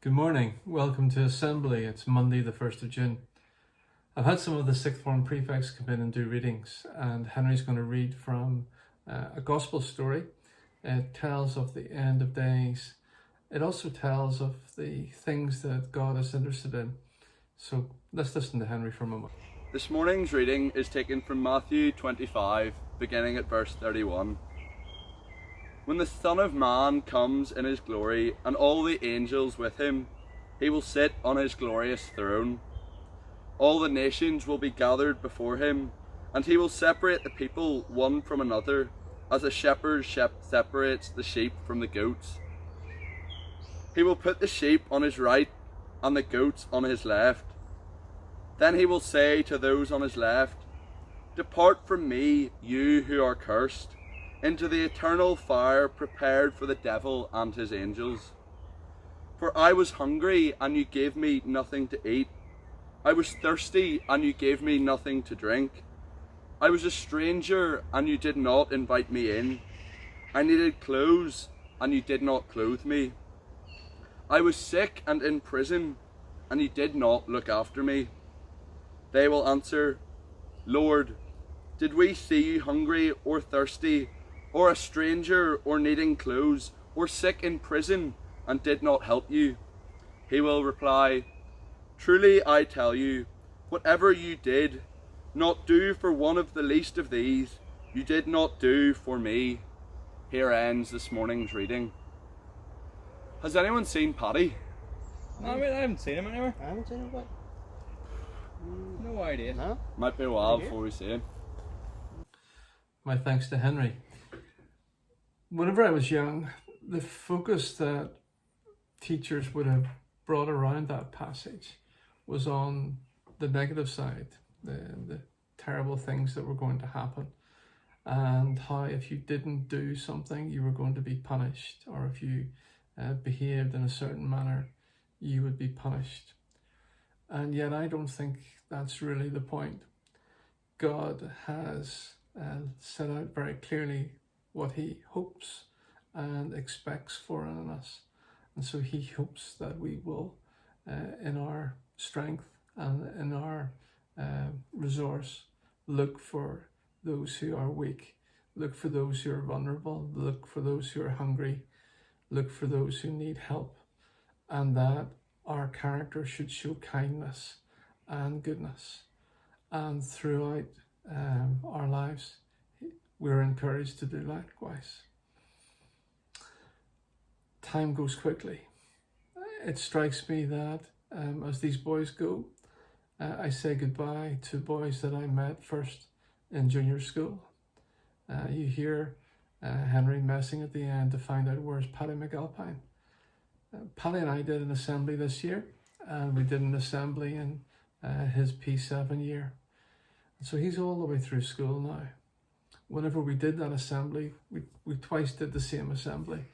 Good morning. Welcome to Assembly. It's Monday the 1st of June. I've had some of the sixth form prefects come in and do readings, and Henry's going to read from a gospel story. It tells of the end of days. It also tells of the things that God is interested in. So let's listen to Henry for a moment. This morning's reading is taken from Matthew 25, beginning at verse 31. When the Son of Man comes in his glory, and all the angels with him, he will sit on his glorious throne. All the nations will be gathered before him, and he will separate the people one from another, as a shepherd separates the sheep from the goats. He will put the sheep on his right, and the goats on his left. Then he will say to those on his left, "Depart from me, you who are cursed, into the eternal fire prepared for the devil and his angels. For I was hungry, and you gave me nothing to eat. I was thirsty, and you gave me nothing to drink. I was a stranger, and you did not invite me in. I needed clothes, and you did not clothe me. I was sick and in prison, and you did not look after me." They will answer, "Lord, did we see you hungry or thirsty, or a stranger, or needing clothes, or sick in prison, and did not help you?" He will reply, "Truly I tell you, whatever you did not do for one of the least of these, you did not do for me." Here ends this morning's reading. Has anyone seen Paddy? No, I haven't seen him anywhere. I haven't seen him, but No idea. no. Might be a while before we see him. My thanks to Henry. Whenever I was young, the focus that teachers would have brought around that passage was on the negative side, the terrible things that were going to happen, and how if you didn't do something, you were going to be punished, or if you behaved in a certain manner, you would be punished. And yet I don't think that's really the point. God has set out very clearly what he hopes and expects for in us. And so he hopes that we will, in our strength and in our resource, look for those who are weak, look for those who are vulnerable, look for those who are hungry, look for those who need help, and that our character should show kindness and goodness. And throughout our lives, we're encouraged to do likewise. Time goes quickly. It strikes me that as these boys go, I say goodbye to boys that I met first in junior school. You hear Henry messing at the end to find out where's Paddy McAlpine. Paddy and I did an assembly this year, and we did an assembly in his P7 year. So he's all the way through school now. Whenever we did that assembly, we twice did the same assembly.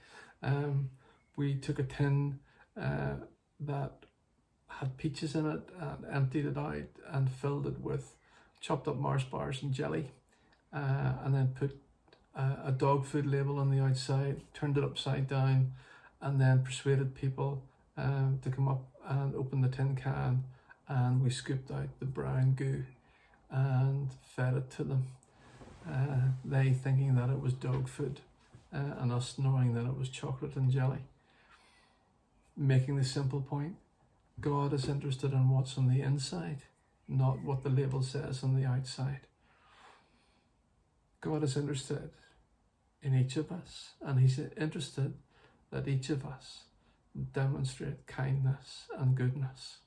We took a tin that had peaches in it and emptied it out and filled it with chopped up Mars bars and jelly, and then put a dog food label on the outside, turned it upside down, and then persuaded people to come up and open the tin can, and we scooped out the brown goo and fed it to them. They thinking that it was dog food, and us knowing that it was chocolate and jelly. Making the simple point, God is interested in what's on the inside, not what the label says on the outside. God is interested in each of us, and he's interested that each of us demonstrate kindness and goodness.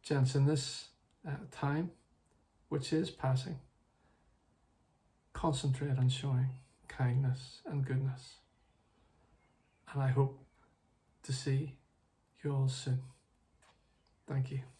Gents, in this time, which is passing, concentrate on showing kindness and goodness. And I hope to see you all soon. Thank you.